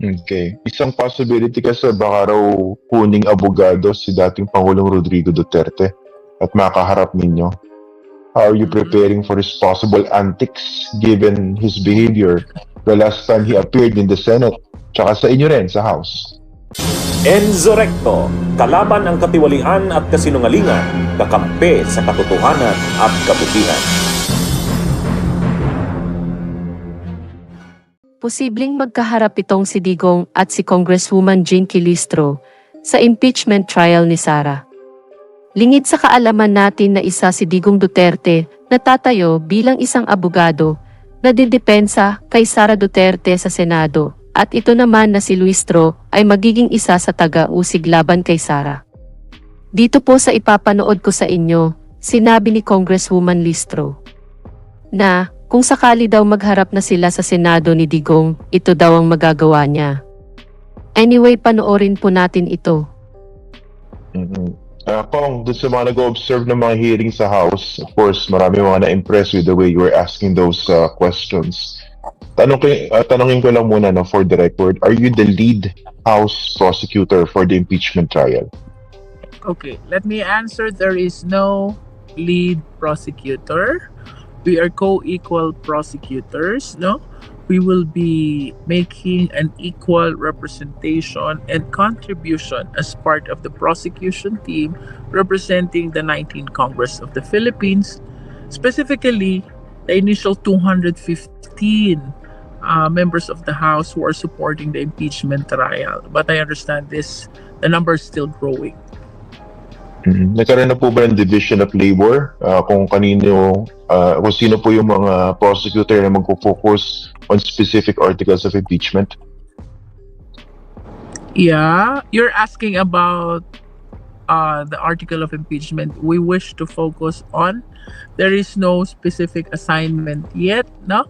Okay. Isang possibility kasi baka raw kuning abogado si dating Pangulong Rodrigo Duterte at makaharap ninyo. How are you preparing for his possible antics given his behavior the last time he appeared in the Senate? Tsaka sa inyo rin, sa House. Enzo Recto, kalaban ang katiwalian at kasinungalingan, kakampi sa katotohanan at kabutihan. Posibleng magkaharap itong si Digong at si Congresswoman Luistro sa impeachment trial ni Sara. Lingid sa kaalaman natin na isa si Digong Duterte na tatayo bilang isang abogado na didepensa kay Sara Duterte sa Senado at ito naman na si Luistro ay magiging isa sa taga-usig laban kay Sara. Dito po sa ipapanood ko sa inyo, sinabi ni Congresswoman Luistro na kung sakali daw magharap na sila sa Senado ni Digong, ito daw ang magagawa niya. Anyway, panoorin po natin ito. Kung doon sa mga nag-observe ng mga hearing sa House, of course, marami mga na-impress with the way you were asking those questions. Tanongin ko lang muna for the record, are you the lead House prosecutor for the impeachment trial? Okay, let me answer. There is no lead prosecutor. We are co-equal prosecutors, no? We will be making an equal representation and contribution as part of the prosecution team representing the 19th Congress of the Philippines, specifically the initial 215 members of the House who are supporting the impeachment trial. But I understand the number is still growing. Nagkaroon na po ba ng division of labor kung sino po yung mga prosecutor na magpo-focus on specific articles of impeachment? Yeah, you're asking about the article of impeachment we wish to focus on. There is no specific assignment yet, no?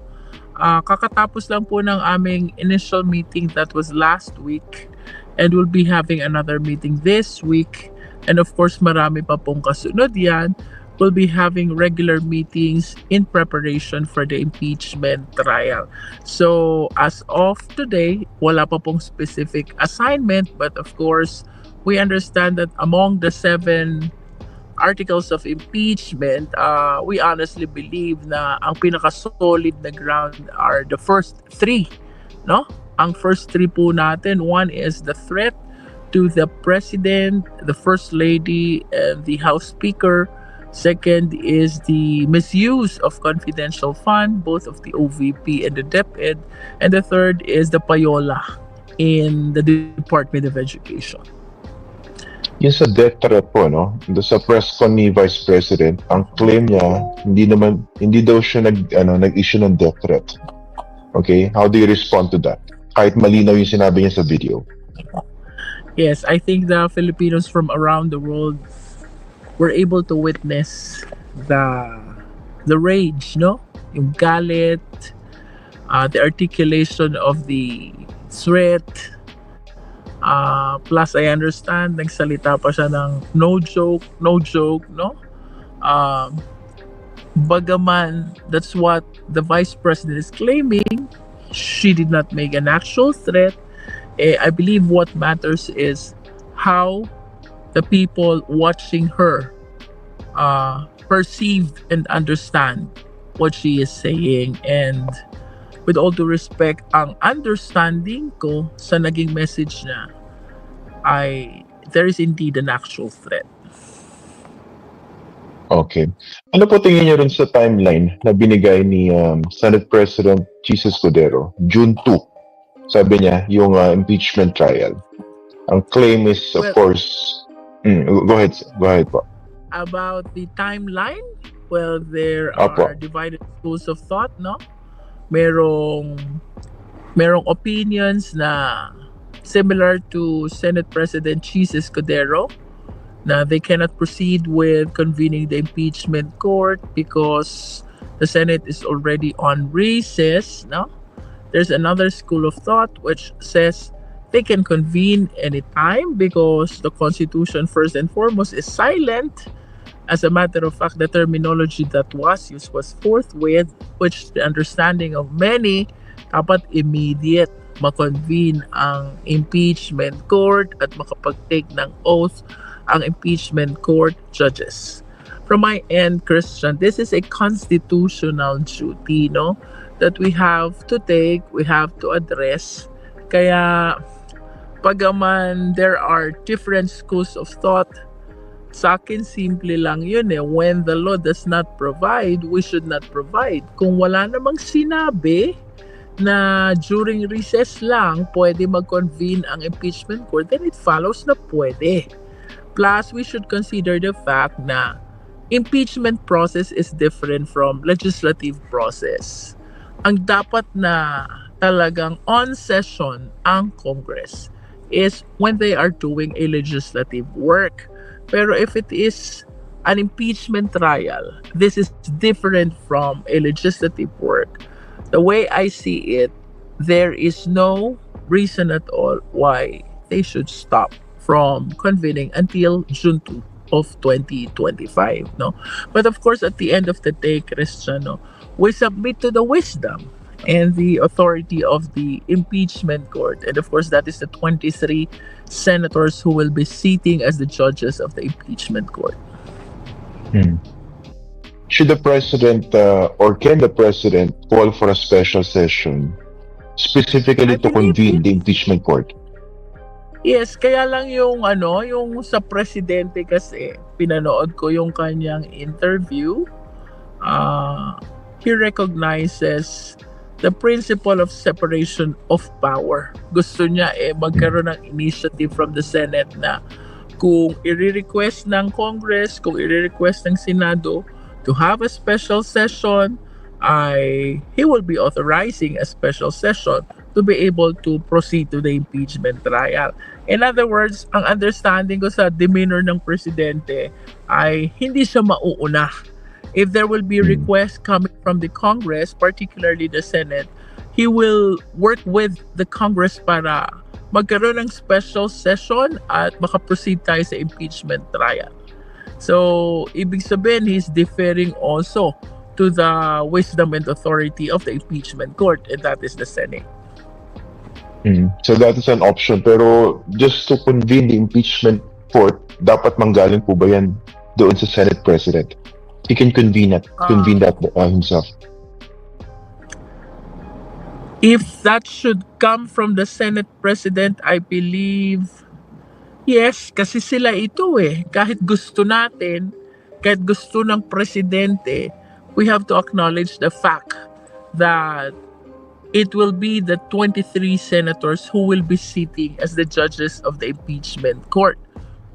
Kakatapos lang po ng aming initial meeting that was last week, and we'll be having another meeting this week. And of course, marami pa pong kasunod yan. We'll be having regular meetings in preparation for the impeachment trial. So, as of today, wala pa pong specific assignment. But of course, we understand that among the 7 articles of impeachment, we honestly believe na ang pinaka-solid na ground are the first 3. No? Ang first 3 po natin, one is the threat to the President, the First Lady, and the House Speaker. Second is the misuse of confidential fund, both of the OVP and the DepEd. And the third is the payola in the Department of Education. Yung sa death threat po, no? Sa press con ni Vice President, ang claim niya, hindi daw siya nag-issue ng death threat. Okay? How do you respond to that? Kahit malinaw yung sinabi niya sa video. Yes, I think the Filipinos from around the world were able to witness the rage, no? Yung galit, the articulation of the threat. Plus, I understand, nagsalita pa siya ng no joke, no? Bagaman, that's what the Vice President is claiming. She did not make an actual threat. I believe what matters is how the people watching her perceive and understand what she is saying. And with all due respect, ang understanding ko sa naging message niya there is indeed an actual threat. Okay. Ano po tingin niyo rin sa timeline na binigay ni Senate President Jesus Cordero, June 2? Sabi niya, yung impeachment trial. Ang claim is, of course... go ahead po. About the timeline, well, there are divided schools of thought, no? Merong opinions na similar to Senate President Jesus Cordero, na they cannot proceed with convening the impeachment court because the Senate is already on recess, no? There's another school of thought which says they can convene anytime because the Constitution, first and foremost, is silent. As a matter of fact, the terminology that was used was forthwith, which the understanding of many dapat immediate. makonvene ang impeachment court at makapag-take ng oath ang impeachment court judges. From my end, Christian, this is a constitutional duty, no? That we have to take, we have to address. Kaya, pagaman there are different schools of thought, sa akin, simple lang yun eh. When the law does not provide, we should not provide. Kung wala namang sinabi na during recess lang pwede mag-convene ang impeachment court, then it follows na pwede. Plus, we should consider the fact na impeachment process is different from legislative process. Ang dapat na talagang on session ang Congress is when they are doing a legislative work. Pero if it is an impeachment trial, this is different from a legislative work. The way I see it, there is no reason at all why they should stop from convening until June 2 of 2025. No? But of course, at the end of the day, Christian, no, we submit to the wisdom and the authority of the impeachment court. And of course, that is the 23 senators who will be sitting as the judges of the impeachment court. Should the president or can the president call for a special session specifically to convene the impeachment court? Yes, kaya lang yung yung sa presidente kasi pinanood ko yung kanyang interview. He recognizes the principle of separation of power. Gusto niya magkaroon ng initiative from the Senate na kung i-request ng Congress, kung i-request ng Senado to have a special session, he will be authorizing a special session to be able to proceed to the impeachment trial. In other words, ang understanding ko sa demeanor ng presidente ay hindi siya mauuna. If there will be requests coming from the Congress, particularly the Senate, he will work with the Congress para magkaroon ng special session at makaproceed tayo sa impeachment trial. So, ibig sabihin, he's deferring also to the wisdom and authority of the impeachment court, and that is the Senate. So that is an option. Pero just to convene the impeachment court, dapat manggaling po ba yan doon sa Senate President? He can convene that himself. If that should come from the Senate President, I believe, yes, kasi sila ito Kahit gusto natin, kahit gusto ng Presidente, we have to acknowledge the fact that it will be the 23 senators who will be sitting as the judges of the impeachment court.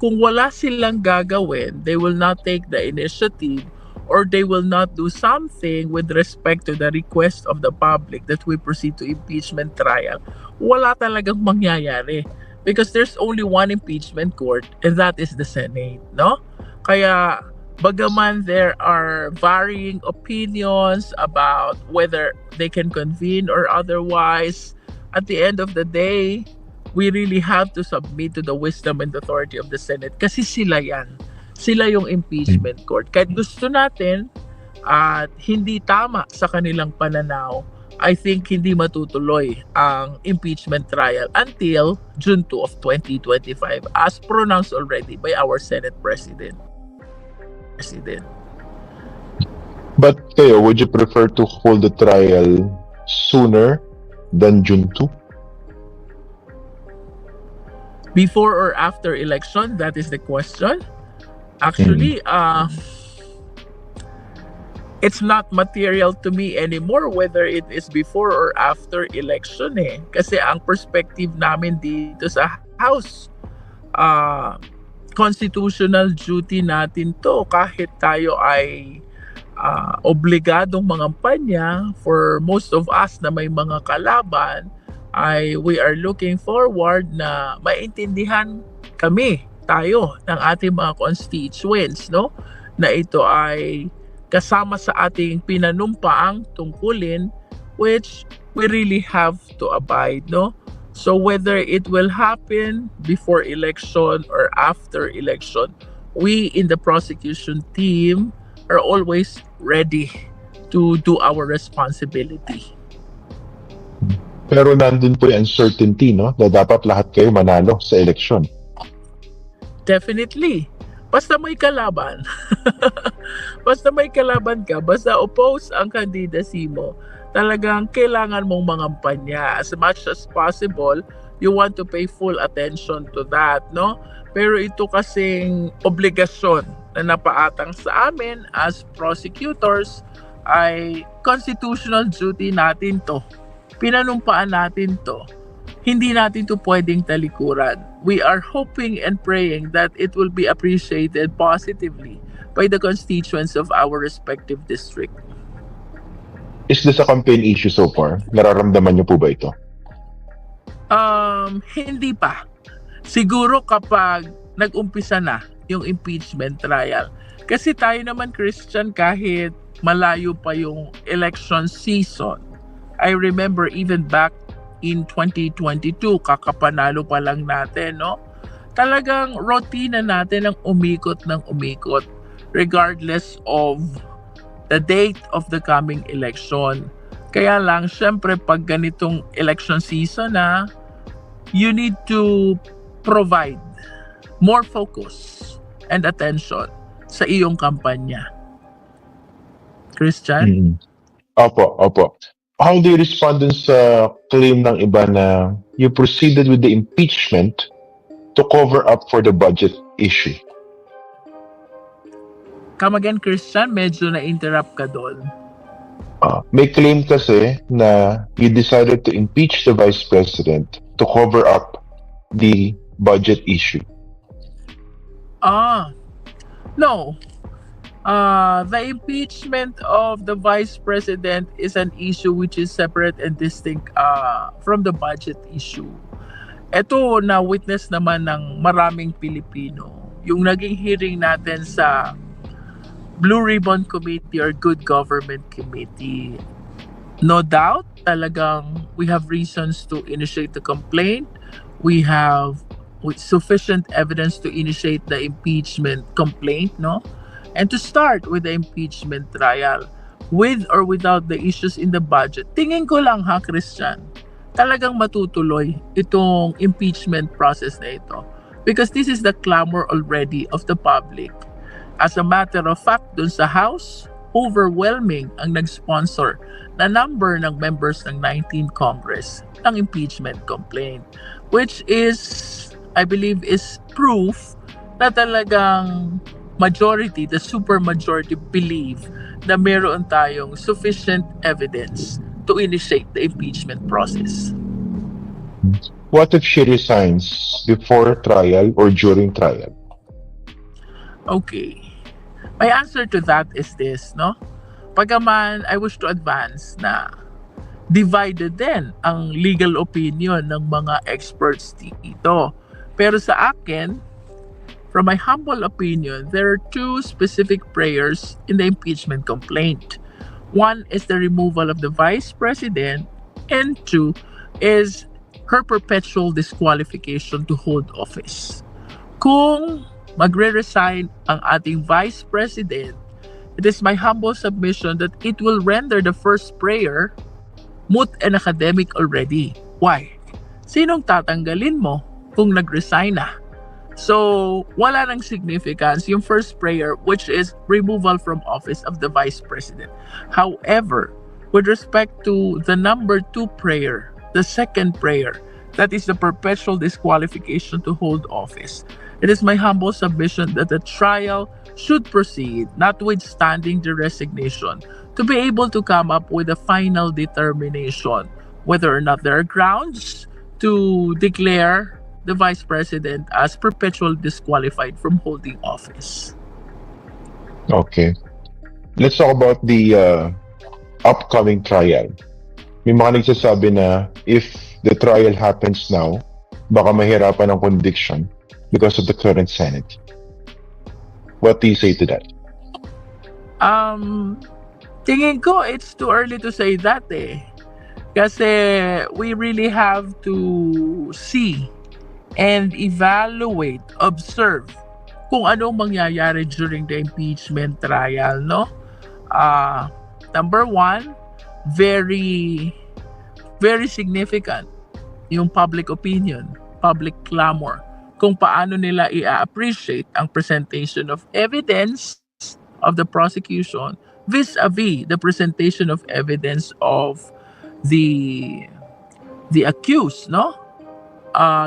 Kung wala silang gagawin, they will not take the initiative or they will not do something with respect to the request of the public that we proceed to impeachment trial, wala talagang mangyayari. Because there's only one impeachment court and that is the Senate, no? Kaya, bagaman there are varying opinions about whether they can convene or otherwise, at the end of the day, we really have to submit to the wisdom and authority of the Senate kasi sila yan. Sila yung impeachment court. Kahit gusto natin at hindi tama sa kanilang pananaw, I think hindi matutuloy ang impeachment trial until June 2 of 2025 as pronounced already by our Senate President. But kayo, would you prefer to hold the trial sooner than June 2? Before or after election? That is the question. Actually, it's not material to me anymore whether it is before or after election Kasi ang perspective namin dito sa House, constitutional duty natin to kahit tayo ay obligadong mangampanya. For most of us na may mga kalaban, we are looking forward na maintindihan tayo ng ating mga constituents, no? Na ito ay kasama sa ating pinanumpaang tungkulin which we really have to abide, no? So whether it will happen before election or after election, we in the prosecution team are always ready to do our responsibility. Pero nandun po yung uncertainty, no? Na dapat lahat kayo manalo sa eleksyon. Definitely. Basta may kalaban. Basta may kalaban ka, basta oppose ang candidacy mo, talagang kailangan mong mangampanya. As much as possible, you want to pay full attention to that, no? Pero ito kasing obligasyon na napaatang sa amin as prosecutors ay constitutional duty natin to. Pinanumpaan natin to. Hindi natin to pwedeng talikuran. We are hoping and praying that it will be appreciated positively by the constituents of our respective district. Is this a campaign issue so far? Nararamdaman niyo po ba ito? Hindi pa. Siguro kapag nag-umpisa na yung impeachment trial. Kasi tayo naman, Christian, kahit malayo pa yung election season, I remember even back in 2022, kakapanalo pa lang natin, no? Talagang routine natin ang umikot ng umikot regardless of the date of the coming election. Kaya lang, syempre, pag ganitong election season na, you need to provide more focus and attention sa iyong kampanya. Christian? Opo. How do you respond dun sa claim ng iba na you proceeded with the impeachment to cover up for the budget issue? Come again, Christian? Medyo na-interrupt ka doon. May claim kasi na you decided to impeach the Vice President to cover up the budget issue. No. The impeachment of the Vice President is an issue which is separate and distinct from the budget issue. Ito na witness naman ng maraming Pilipino. Yung naging hearing natin sa Blue Ribbon Committee or Good Government Committee. No doubt, talagang we have reasons to initiate the complaint. We have with sufficient evidence to initiate the impeachment complaint, no? And to start with the impeachment trial, with or without the issues in the budget. Tingin ko lang ha, Christian, talagang matutuloy itong impeachment process na ito. Because this is the clamor already of the public. As a matter of fact, dun sa House, overwhelming ang nag-sponsor na number ng members ng 19th Congress ng impeachment complaint. Which is, I believe, is proof na talagang majority, the supermajority believe na meron tayong sufficient evidence to initiate the impeachment process. What if she resigns before trial or during trial? Okay. My answer to that is this, no? Pagaman, I wish to advance na divided din ang legal opinion ng mga experts dito. Pero sa akin, from my humble opinion, there are two specific prayers in the impeachment complaint. One is the removal of the Vice President, and two is her perpetual disqualification to hold office. Kung magre-resign ang ating Vice President, it is my humble submission that it will render the first prayer moot and academic already. Why? Sinong tatanggalin mo kung nag-resign na? So, wala nang significance yung first prayer, which is removal from office of the Vice President. However, with respect to the number 2 prayer, the second prayer, that is the perpetual disqualification to hold office, it is my humble submission that the trial should proceed, notwithstanding the resignation, to be able to come up with a final determination whether or not there are grounds to declare the Vice President as perpetually disqualified from holding office. Okay. Let's talk about the upcoming trial. May mga nagsasabi na if the trial happens now, baka mahirapan ang conviction because of the current Senate. What do you say to that? Tingin ko it's too early to say that eh. Kasi we really have to see and evaluate, observe kung anong mangyayari during the impeachment trial, no? Number one, very very significant yung public opinion, public clamor, kung paano nila i-appreciate ang presentation of evidence of the prosecution vis-a-vis the presentation of evidence of the accused, no?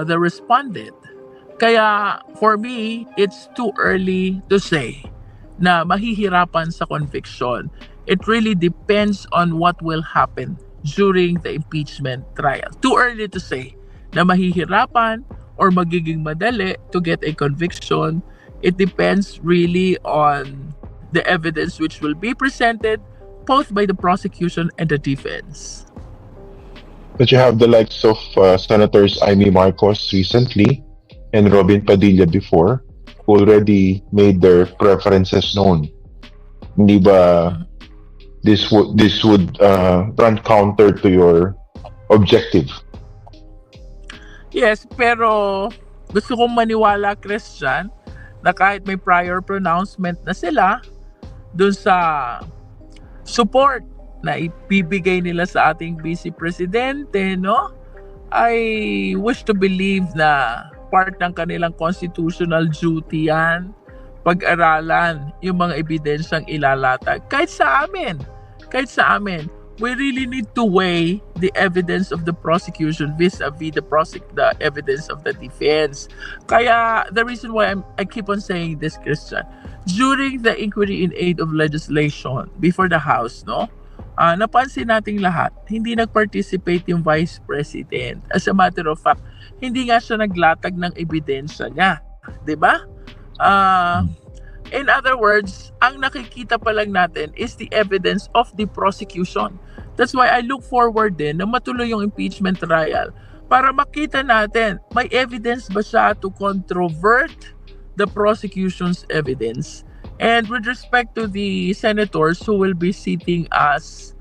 The respondent. Kaya for me, it's too early to say na mahihirapan sa conviction. It really depends on what will happen during the impeachment trial. Too early to say na mahihirapan or magiging madali to get a conviction. It depends really on the evidence which will be presented both by the prosecution and the defense. But you have the likes of Senators Amy Marcos recently and Robin Padilla before, who already made their preferences known. Hindi ba this would run counter to your objective? Yes, pero gusto kong maniwala, Christian, na kahit may prior pronouncement na sila dun sa support na ibibigay nila sa ating Vice Presidente, no? I wish to believe na part ng kanilang constitutional duty yan, pag-aralan yung mga ebidensyang ilalatag. Kahit sa amin, we really need to weigh the evidence of the prosecution vis-a-vis the evidence of the defense. Kaya the reason why I keep on saying this, Christian, during the inquiry in aid of legislation before the House, no? Napansin nating lahat, hindi nag-participate yung Vice President. As a matter of fact, hindi nga siya naglatag ng ebidensya niya. 'Di ba? In other words, ang nakikita pa lang natin is the evidence of the prosecution. That's why I look forward din na matuloy yung impeachment trial para makita natin, may evidence ba siya to controvert the prosecution's evidence. And with respect to the senators who will be sitting as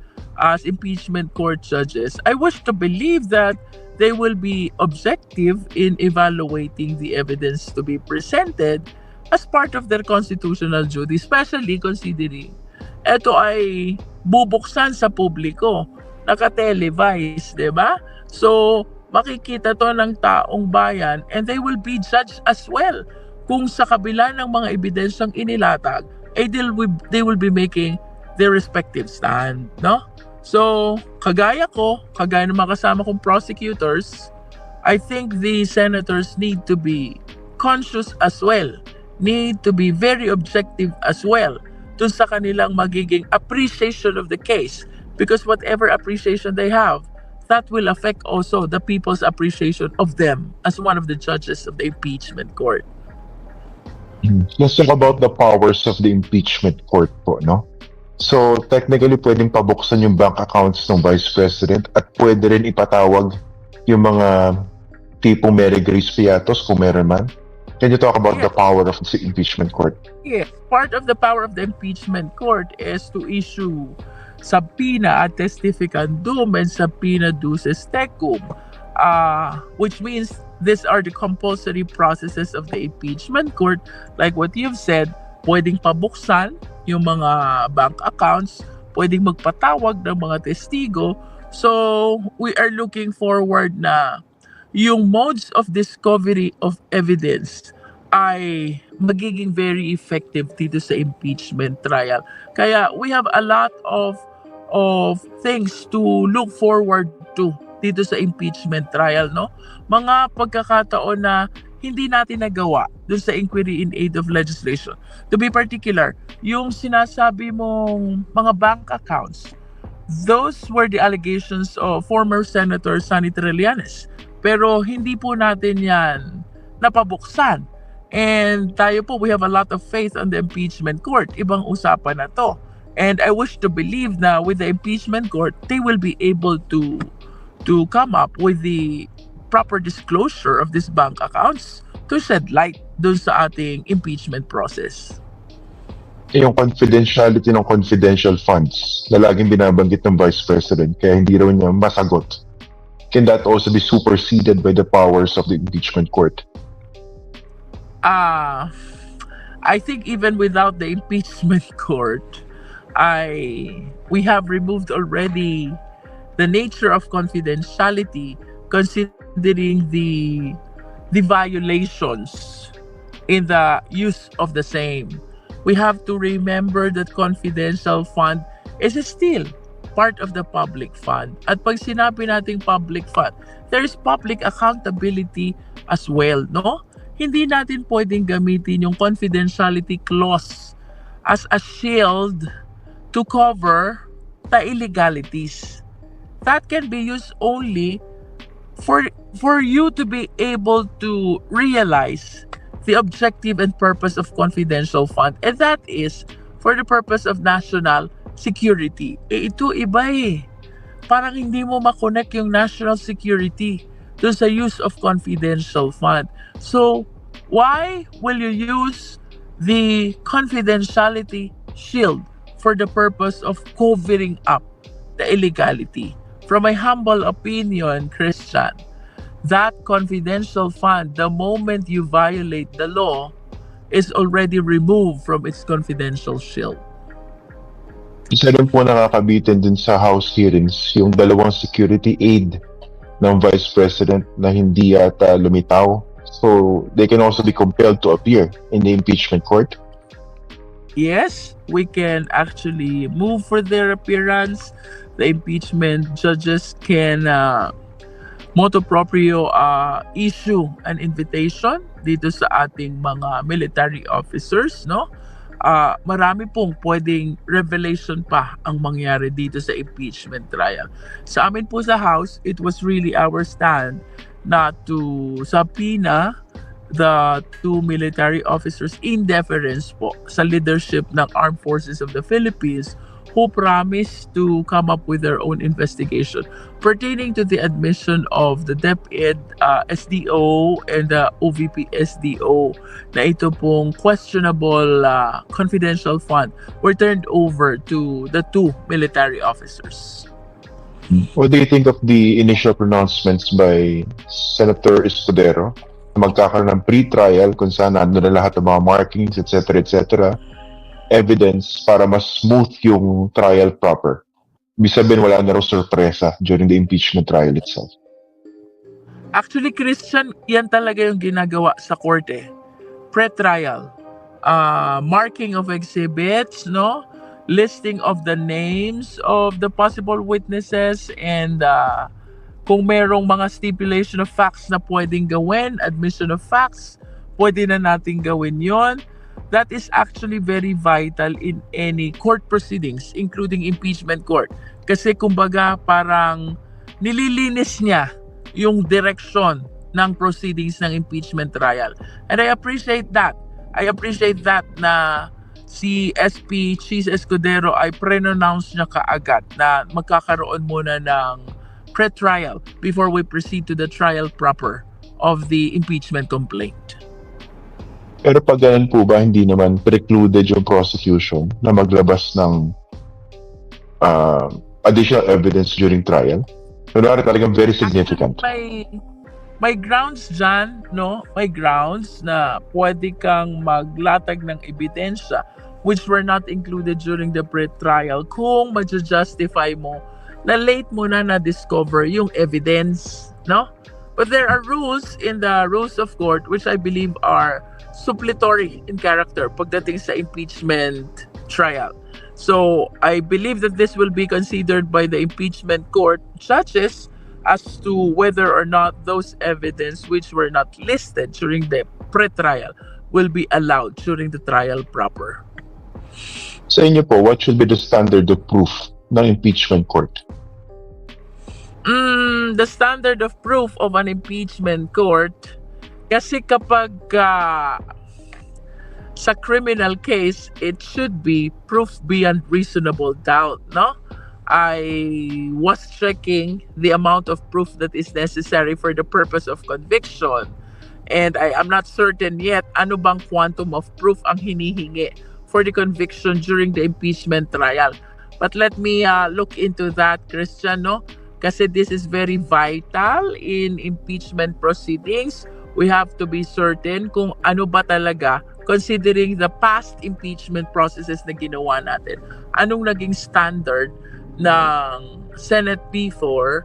impeachment court judges, I wish to believe that they will be objective in evaluating the evidence to be presented as part of their constitutional duty, especially considering ito ay bubuksan sa publiko, naka-televise, di ba? So, makikita to ng taong bayan and they will be judged as well kung sa kabila ng mga ebidensyang inilatag, they will be making their respective stand, no? So, kagaya ng mga kasama kong prosecutors, I think the senators need to be conscious as well, need to be very objective as well dun sa kanilang magiging appreciation of the case, because whatever appreciation they have, that will affect also the people's appreciation of them as one of the judges of the impeachment court. Let's talk about the powers of the impeachment court po, no? So, technically, pwedeng pabuksan yung bank accounts ng Vice President at pwede rin ipatawag yung mga tipong Mary Grace Piatos kung meron man. Can you talk about the power of the impeachment court? Yes, part of the power of the impeachment court is to issue subpoena ad testificandum and subpoena duces tecum, which means these are the compulsory processes of the impeachment court. Like what you've said, pwedeng pabuksan yung mga bank accounts, pwedeng magpatawag ng mga testigo. So, we are looking forward na yung modes of discovery of evidence ay magiging very effective dito sa impeachment trial. Kaya we have a lot of things to look forward to dito sa impeachment trial, no? Mga pagkakataon na hindi natin nagawa dun sa inquiry in aid of legislation. To be particular, yung sinasabi mong mga bank accounts, those were the allegations of former Senator Sonny Trillanes. Pero hindi po natin yan napabuksan. And tayo po, we have a lot of faith on the impeachment court. Ibang usapan na to. And I wish to believe na with the impeachment court, they will be able to come up with the proper disclosure of these bank accounts to shed light dun sa ating impeachment process. Yung confidentiality ng confidential funds na laging binabanggit ng Vice President kaya hindi raw niya masagot. Can that also be superseded by the powers of the impeachment court? I think even without the impeachment court, we have removed already the nature of confidentiality, considering the violations in the use of the same. We have to remember that confidential fund is still part of the public fund. At pag sinabi nating public fund, there is public accountability as well, no? Hindi natin pwedeng gamitin yung confidentiality clause as a shield to cover the illegalities. That can be used only for you to be able to realize the objective and purpose of confidential fund, and that is for the purpose of national security. Ito iba eh. Parang hindi mo makonect yung national security to sa use of confidential fund. So, why will you use the confidentiality shield for the purpose of covering up the illegality? From my humble opinion, Christian, that confidential fund, the moment you violate the law, is already removed from its confidential shield. Isa rin po nakakabitin din sa House hearings yung dalawang security aid ng Vice President na hindi yata lumitaw. So, they can also be compelled to appear in the impeachment court. Yes, we can actually move for their appearance. The impeachment judges can motu proprio issue an invitation dito sa ating mga military officers, no? Marami pong pwedeng revelation pa ang mangyari dito sa impeachment trial. Sa amin po sa House, it was really our stand not to subpoena the two military officers in deference po sa leadership ng Armed Forces of the Philippines, who promised to come up with their own investigation pertaining to the admission of the DepEd SDO and the OVP SDO na ito pong questionable confidential fund were turned over to the two military officers. What do you think of the initial pronouncements by Senator Escudero na magkakaroon ng pre-trial kung saan ano na lahat ng mga markings, etc., evidence para mas smooth yung trial proper? Ibig sabihin, wala na raw sorpresa during the impeachment trial itself. Actually, Christian, yan talaga yung ginagawa sa korte. Pre-trial. Marking of exhibits, no? Listing of the names of the possible witnesses, and kung merong mga stipulation of facts na pwedeng gawin, admission of facts, pwede na natin gawin yon. That is actually very vital in any court proceedings, including impeachment court. Kasi kumbaga parang nililinis niya yung direction ng proceedings ng impeachment trial. And I appreciate that. I appreciate that na si SP Cheese Escudero ay pre-announce niya kaagad na magkakaroon muna ng pre-trial before we proceed to the trial proper of the impeachment complaint. Pero pag ganun po ba, hindi naman precluded yung prosecution na maglabas ng additional evidence during trial? Kunwari talagang very significant. May grounds dyan, no? May grounds na pwede kang maglatag ng ebidensya which were not included during the pre-trial kung ma-justify mo na late mo na na-discover yung evidence, no? But there are rules in the rules of court which I believe are suppletory in character pagdating sa impeachment trial. So, I believe that this will be considered by the impeachment court judges as to whether or not those evidence which were not listed during the pre-trial will be allowed during the trial proper. Sa inyo po, what should be the standard of proof ng impeachment court? The standard of proof of an impeachment court, kasi kapag sa criminal case, it should be proof beyond reasonable doubt, no? I was checking the amount of proof that is necessary for the purpose of conviction, and I am not certain yet ano bang quantum of proof ang hinihingi for the conviction during the impeachment trial. But let me look into that, Christian, no? Kasi this is very vital in impeachment proceedings. We have to be certain kung ano ba talaga, considering the past impeachment processes na ginawa natin, anong naging standard ng Senate before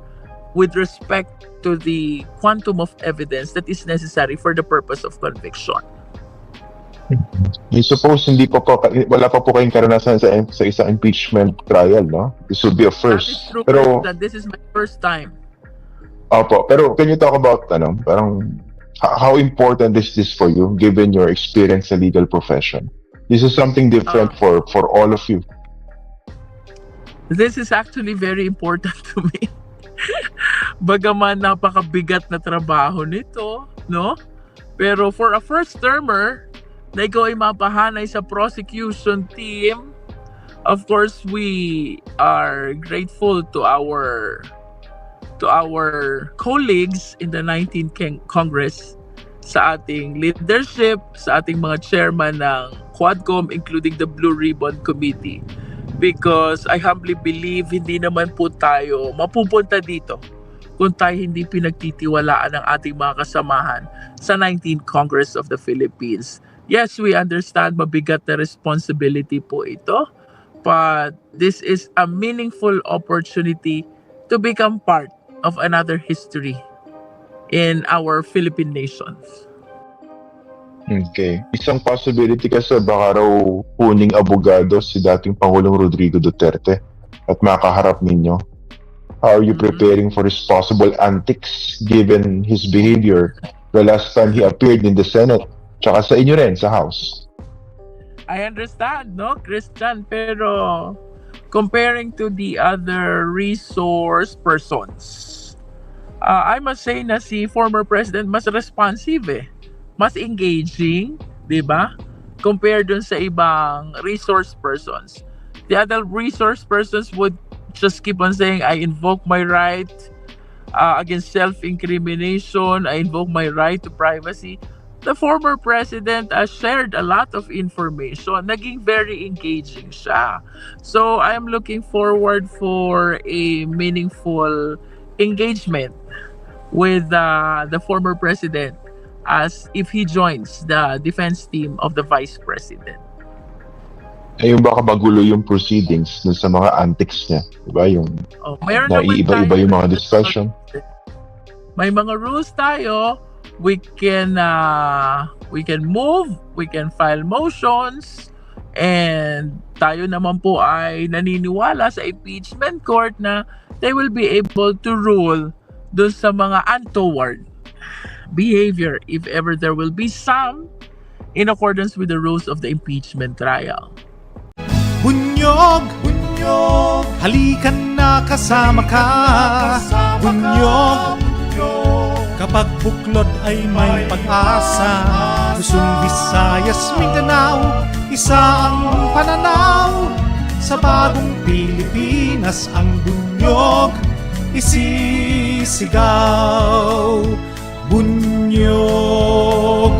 with respect to the quantum of evidence that is necessary for the purpose of conviction. I suppose wala pa po kayong karanasan sa isang impeachment trial, no? This would be a That is first. true, Pero, President. This is my first time. opo, pero can you talk about, parang, how important is this for you, given your experience sa legal profession? This is something different for all of you. This is actually very important to me. Bagaman napakabigat na trabaho nito, no? Pero for a first-termer, na ikaw ay mapahanay sa prosecution team, of course, we are grateful to our colleagues in the 19th Congress sa ating leadership, sa ating mga chairman ng Quadcom, including the Blue Ribbon Committee. Because I humbly believe hindi naman po tayo mapupunta dito kung tayo hindi pinagtitiwalaan ng ating mga kasamahan sa 19th Congress of the Philippines. Yes, we understand mabigat na responsibility po ito, but this is a meaningful opportunity to become part of another history in our Philippine nations. Okay. Isang possibility kasi baka raw puning abogado si dating Pangulong Rodrigo Duterte at makaharap ninyo. How are you preparing for his possible antics given his behavior the last time he appeared in the Senate? Tsaka sa inyo rin, sa House. I understand, no, Christian, pero comparing to the other resource persons, I must say na si former president mas responsive mas engaging, di ba? Compared dun sa ibang resource persons. The other resource persons would just keep on saying, I invoke my right against self-incrimination, I invoke my right to privacy. The former president shared a lot of information. Naging very engaging siya. So, I'm looking forward for a meaningful engagement with the former president as if he joins the defense team of the vice president. Ayun baka magulo yung proceedings dun sa mga antics niya. Diba? Yung Mayroon naman naiiba-iba tayo yung mga na- discussion. May mga rules tayo. We can move, we can file motions, and tayo naman po ay naniniwala sa impeachment court na they will be able to rule dun sa mga untoward behavior if ever there will be some in accordance with the rules of the impeachment trial. Bunyog, bunyog, halikan na kasama ka. Bunyog, kapag buklod ay may pag-asa. Luzon, Visayas, Mindanao, isa ang pananaw. Sa bagong Pilipinas ang bunyog isisigaw. Bunyog,